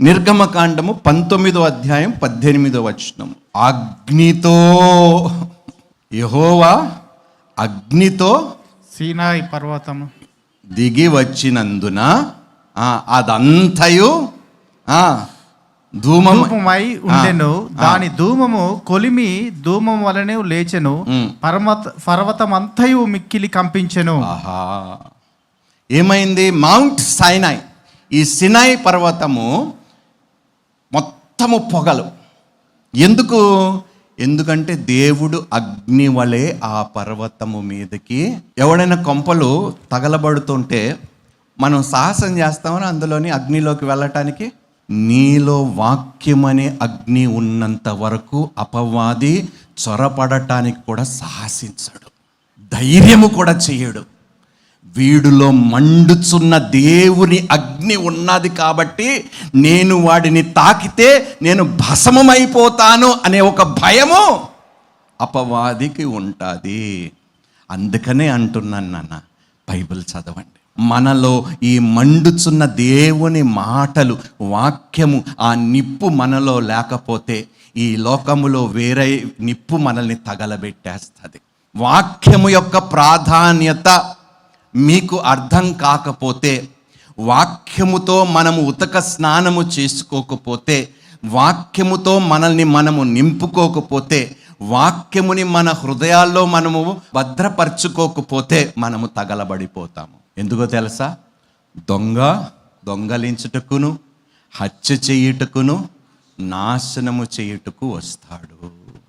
నిర్గమకాండము 19వ అధ్యాయం 18వ వచనం. అగ్నితో, యెహోవా అగ్నితో సీనాయి పర్వతము దిగి వచ్చినందున అదంతయు ధూమమై ఉండెను. దాని ధూమము కొలిమి ధూమం వలనే లేచెను. పర్వతమంతయు మిక్కిలి కంపించెను. ఏమైంది? మౌంట్ సైనాయ్, ఈ సినాయి పర్వతము మొత్తము పొగలు. ఎందుకంటే దేవుడు అగ్ని వలె ఆ పర్వతము మీదకి, ఎవడైనా కొంపలు తగలబడుతుంటే మనం సాహసం చేస్తామని అందులోని అగ్నిలోకి వెళ్ళటానికి. నీలో వాక్యమనే అగ్ని ఉన్నంత వరకు అపవాది చొరపడటానికి కూడా సాహసించడు, ధైర్యము కూడా చేయడు. వీడిలో మండుచున్న దేవుని అగ్ని ఉన్నది కాబట్టి నేను వాడిని తాకితే నేను భస్మమైపోతాను అనే ఒక భయము అపవాదికి ఉంటుంది. అందుకనే అంటున్నాను నాన్న, బైబిల్ చదవండి. మనలో ఈ మండుచున్న దేవుని మాటలు, వాక్యము, ఆ నిప్పు మనలో లేకపోతే ఈ లోకములో వేరే నిప్పు మనల్ని తగలబెట్టేస్తుంది. వాక్యము యొక్క ప్రాధాన్యత మీకు అర్థం కాకపోతే, వాక్యముతో మనము ఉతక స్నానము చేసుకోకపోతే, వాక్యముతో మనల్ని మనము నింపుకోకపోతే, వాక్యముని మన హృదయాల్లో మనము భద్రపరచుకోకపోతే మనము తగలబడిపోతాము. ఎందుకో తెలుసా? దొంగలించుటకును, హత్య చేయుటకును, నాశనము చేయుటకు వస్తాడు.